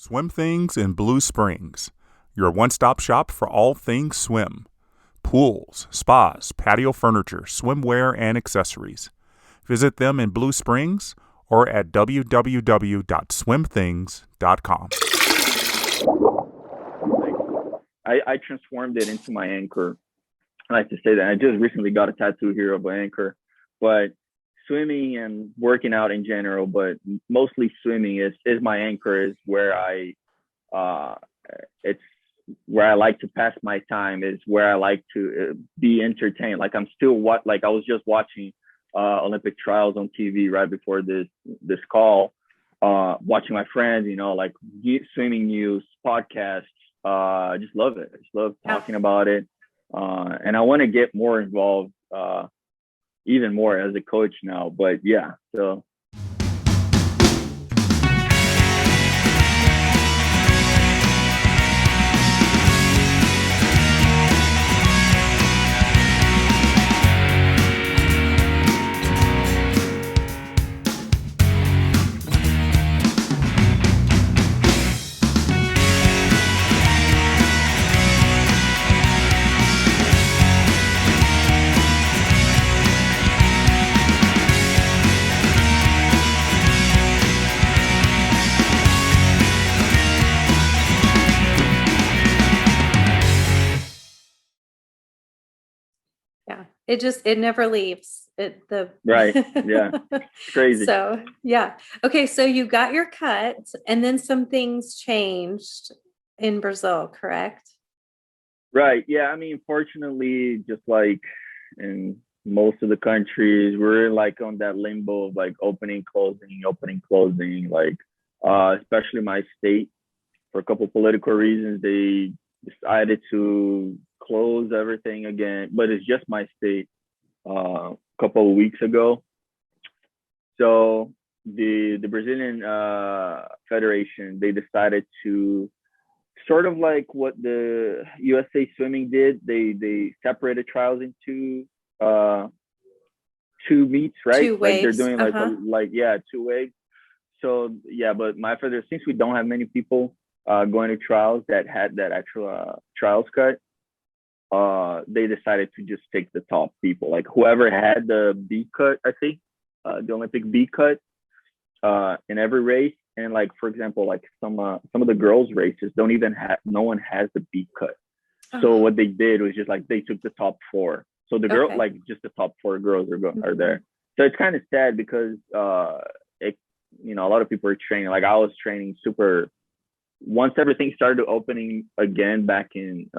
Swim Things in Blue Springs, your one-stop shop for all things swim. Pools, spas, patio furniture, swimwear, and accessories. Visit them in Blue Springs or at www.swimthings.com. I transformed it into my anchor. I like to say that. I just recently got a tattoo here of an anchor, but swimming and working out in general, but mostly swimming is my anchor. Is where it's where I like to pass my time. Is where I like to be entertained. Like I was just watching Olympic trials on TV right before this call, watching my friends, like swimming news, podcasts. I just love it. I just love talking about it. And I want to get more involved, even more as a coach now. But yeah, so. It never leaves Right. Yeah. Crazy. So yeah. Okay. So you got your cut and then some things changed in Brazil, correct? Right. Yeah. I mean, fortunately, just like in most of the countries, we're like on that limbo of like opening, closing, like, especially my state for a couple of political reasons, they decided to close everything again, but it's just my state a couple of weeks ago. So the Brazilian Federation, they decided to sort of like what the USA Swimming did. They separated trials into two meets, right? Two like waves. They're doing two waves. So yeah, but my federation, since we don't have many people going to trials that had that actual trials cut, they decided to just take the top people, like whoever had the B cut, I think, the Olympic B cut in every race. And like, for example, like some of the girls races don't even have, no one has the B cut. So what they did was just like, they took the top four. So the girl, like just the top four girls are there. So it's kind of sad because, a lot of people are training. Like I was training super, once everything started opening again back in,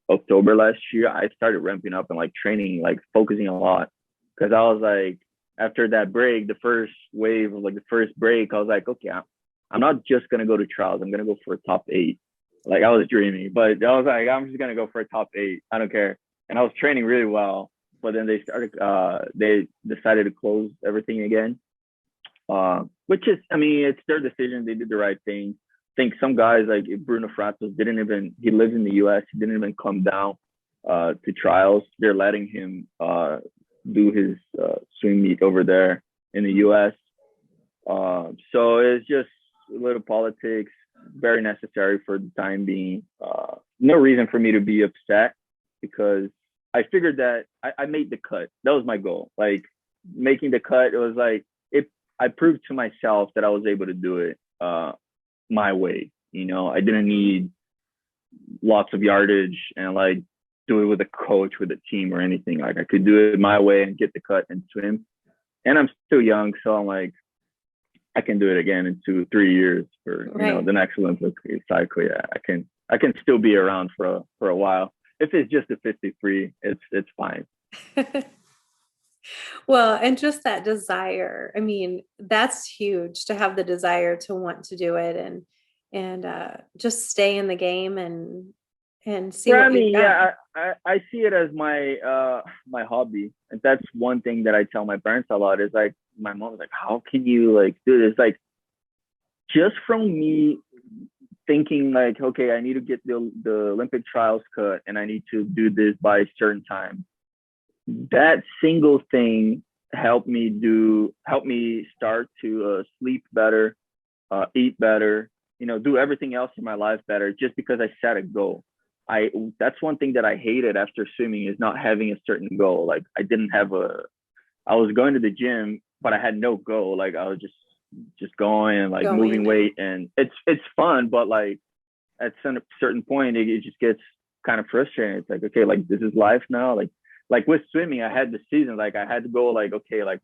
October last year, I started ramping up and like training, like focusing a lot, because I was like, after that break, the first wave of like the first break, I was like, okay, I'm not just gonna go to trials. I'm gonna go for a top 8. Like I was dreaming, but I was like, I'm just gonna go for a top 8. I don't care. And I was training really well, but then they decided to close everything again, which is, I mean, it's their decision. They did the right thing. Think some guys like Bruno Fratos he lives in the US, he didn't even come down to trials. They're letting him do his swim meet over there in the US. So it's just a little politics, very necessary for the time being. No reason for me to be upset, because I figured that I made the cut. That was my goal. Like making the cut, it was like, I proved to myself that I was able to do it my way. I didn't need lots of yardage and like do it with a coach, with a team or anything. Like I could do it my way and get the cut and swim. And I'm still young, so I'm like, I can do it again in 2-3 years for the next Olympic cycle. Yeah, I can still be around for a while. If it's just a 53, it's fine. Well, and just that desire. I mean, that's huge, to have the desire to want to do it and just stay in the game and see what you've got. Yeah, I see it as my my hobby. And that's one thing that I tell my parents a lot, is like, my mom's like, how can you like do this? Like, just from me thinking like, okay, I need to get the Olympic trials cut and I need to do this by a certain time. That single thing helped me start to sleep better, eat better, do everything else in my life better just because I set a goal. That's one thing that I hated after swimming, is not having a certain goal. Like I was going to the gym, but I had no goal. Like I was just going and like moving weight, and it's fun, but like at some certain point it just gets kind of frustrating. It's like, okay, like this is life now. Like with swimming, I had the season, like I had to go like, okay, like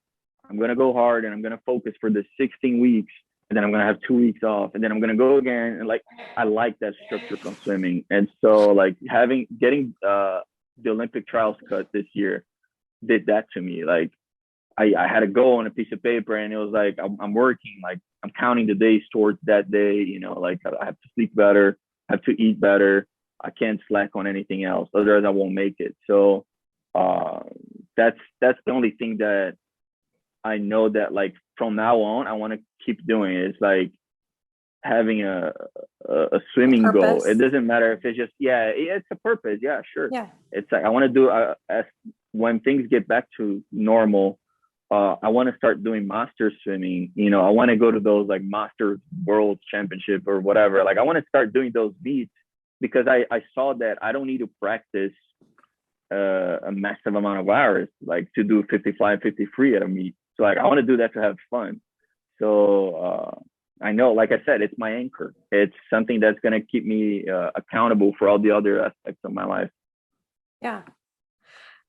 I'm gonna go hard and I'm gonna focus for the 16 weeks, and then I'm gonna have 2 weeks off, and then I'm gonna go again. And like I like that structure from swimming. And so like getting the Olympic trials cut this year did that to me. Like I had a goal on a piece of paper, and it was like I'm working, like I'm counting the days towards that day. Like I have to sleep better, I have to eat better. I can't slack on anything else, otherwise I won't make it. So that's the only thing that I know that like from now on I want to keep doing. It's like having a swimming goal. It doesn't matter if it's just, it's a purpose. Yeah, sure. Yeah. It's like I want to do as when things get back to normal. I want to start doing master swimming. I want to go to those like master world championship or whatever. Like I want to start doing those meets, because I saw that I don't need to practice a massive amount of hours, like to do 55, 53 at a meet. So like I want to do that to have fun. So I know, like I said, it's my anchor. It's something that's going to keep me accountable for all the other aspects of my life. Yeah.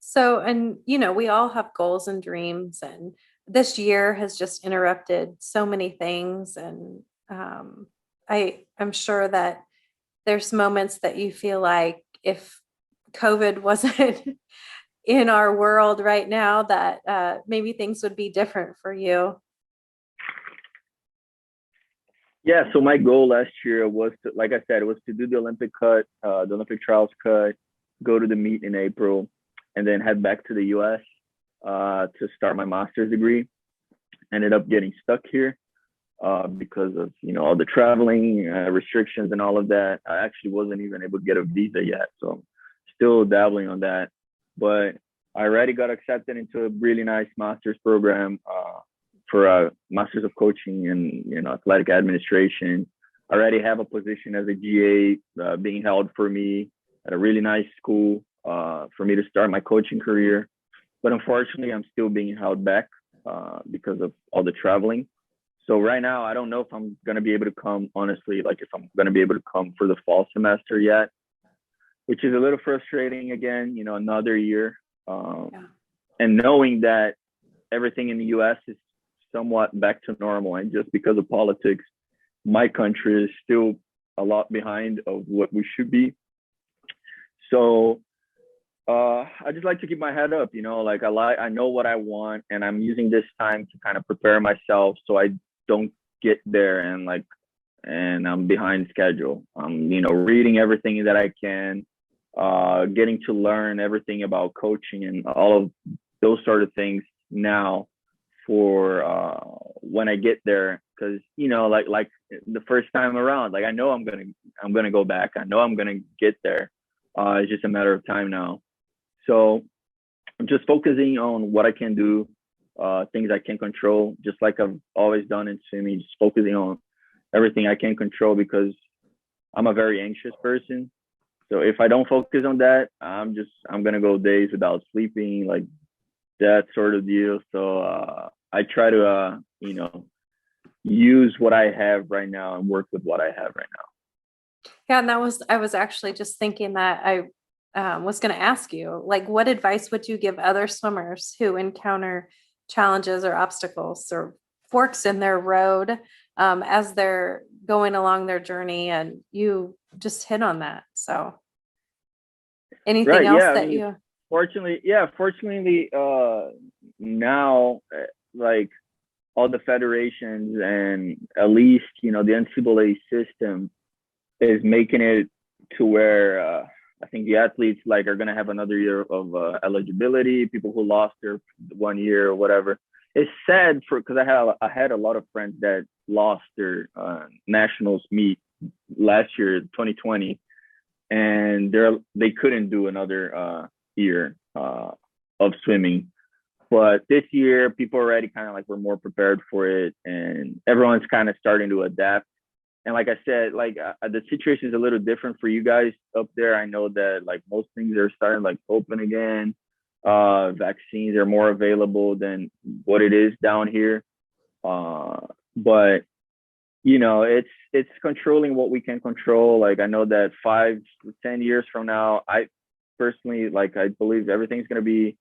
So, and we all have goals and dreams, and this year has just interrupted so many things. And I'm sure that there's moments that you feel like if COVID wasn't in our world right now, that maybe things would be different for you. Yeah, so my goal last year was to, like I said, was to do the Olympic cut, the Olympic trials cut, go to the meet in April, and then head back to the US to start my master's degree. Ended up getting stuck here because of all the traveling restrictions and all of that. I actually wasn't even able to get a visa yet, so I'm still dabbling on that. But I already got accepted into a really nice master's program for a master's of coaching and athletic administration. I already have a position as a GA being held for me at a really nice school for me to start my coaching career. But unfortunately, I'm still being held back because of all the traveling. So right now, I don't know if I'm going to be able to come, honestly, like if I'm going to be able to come for the fall semester yet, which is a little frustrating again, another year. And knowing that everything in the US is somewhat back to normal, and just because of politics, my country is still a lot behind of what we should be. So I just like to keep my head up, like I know what I want, and I'm using this time to kind of prepare myself so I don't get there and I'm behind schedule. I'm, reading everything that I can, getting to learn everything about coaching and all of those sort of things now for when I get there. Because like the first time around, like I know I'm gonna go back. I know I'm gonna get there. It's just a matter of time now. So I'm just focusing on what I can do, things I can control, just like I've always done in swimming, just focusing on everything I can control, because I'm a very anxious person. So if I don't focus on that, I'm gonna go days without sleeping, like that sort of deal. So I try to use what I have right now and work with what I have right now. Yeah, and I was actually just thinking that I was going to ask you, like, what advice would you give other swimmers who encounter challenges or obstacles or forks in their road as they're going along their journey? And you just hit on that. So anything else that you... Fortunately, now, like all the federations and at least, the NCAA system is making it to where I think the athletes are going to have another year of eligibility. People who lost their 1 year or whatever. It's sad because I had a lot of friends that lost their nationals meet last year, 2020, and they couldn't do another year of swimming. But this year, people already kind of were more prepared for it, and everyone's kind of starting to adapt. and like I said, like the situation is a little different for you guys up there. I know that like most things are starting like open again. Vaccines are more available than what it is down here. But you know, it's controlling what we can control. Like I know that 5 to 10 years from now, I personally like I believe everything's gonna be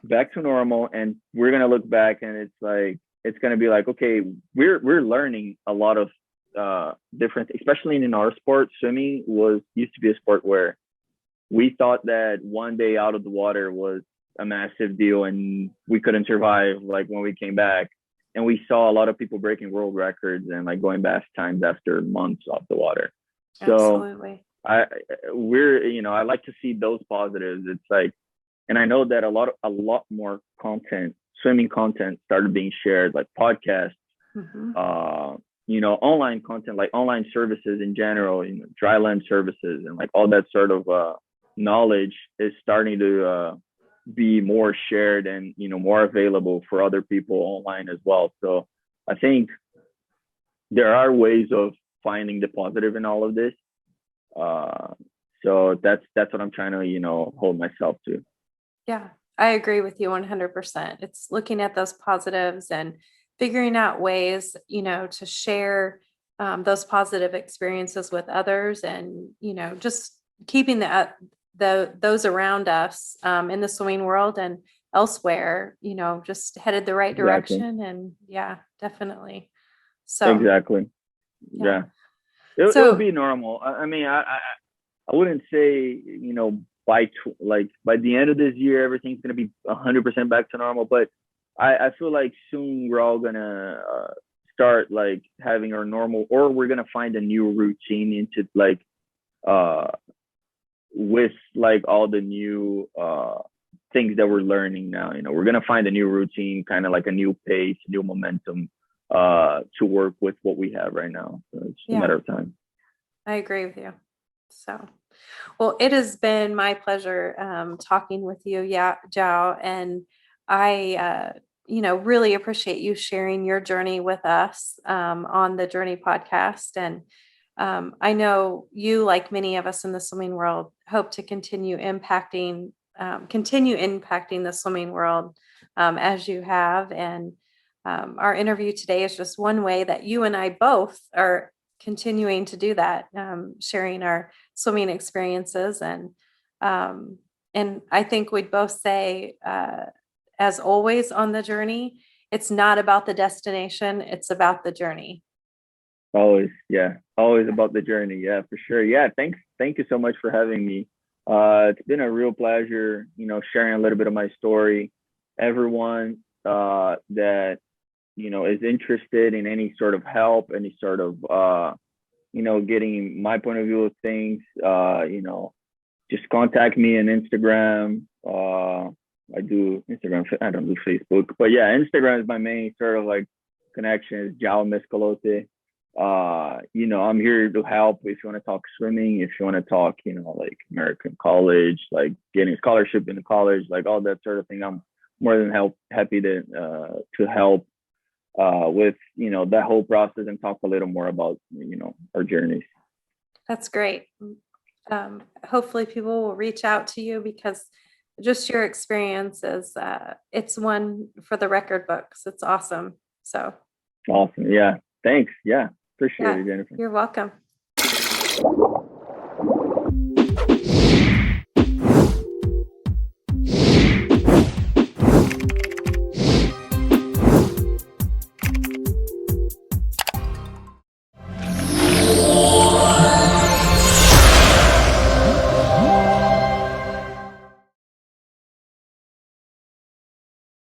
back to normal, and we're gonna look back and it's gonna be like, okay, we're learning a lot of different, especially in our sport. Swimming used to be a sport where we thought that one day out of the water was a massive deal and we couldn't survive like when we came back. And we saw a lot of people breaking world records and like going best times after months off the water. Absolutely. So I like to see those positives. It's like, and I know that a lot more content, swimming content started being shared, like podcasts, online content, like online services in general, dry land services and like all that sort of knowledge is starting to be more shared and more available for other people online as well. So I think there are ways of finding the positive in all of this. So that's what I'm trying to hold myself to. Yeah, I agree with you 100%. It's looking at those positives and figuring out ways, to share those positive experiences with others, and just keeping those around us in the swimming world and elsewhere, just headed the right direction. And yeah, definitely. So exactly. Yeah. It would be normal. I mean, I wouldn't say, by the end of this year, everything's going to be 100% back to normal. But I feel like soon we're all going to start like having our normal, or we're going to find a new routine into like, with like all the new things that we're learning now. We're going to find a new routine, kind of like a new pace, new momentum to work with what we have right now. So it's just a matter of time. I agree with you. So, well, it has been my pleasure talking with you, Joao, and I, really appreciate you sharing your journey with us on the Journey podcast. And I know you, like many of us in the swimming world, hope to continue impacting the swimming world as you have. And our interview today is just one way that you and I both are continuing to do that, sharing our swimming experiences. And I think we'd both say, as always on the journey, it's not about the destination, it's about the journey. Always about the journey. Yeah, for sure. Yeah, thank you so much for having me. It's been a real pleasure, sharing a little bit of my story. Everyone that is interested in any sort of help, any sort of getting my point of view of things, just contact me on Instagram. I do Instagram. I don't do Facebook, but yeah, Instagram is my main sort of like connection. Is Joao Mescolote. I'm here to help if you want to talk swimming, if you want to talk, like American college, like getting scholarship in the college, like all that sort of thing. I'm more than happy to help with, that whole process and talk a little more about, our journeys. That's great. Hopefully people will reach out to you, because just your experience is, it's one for the record books. It's awesome. So awesome. Yeah. Thanks. Yeah. Appreciate it, Jennifer. You're welcome.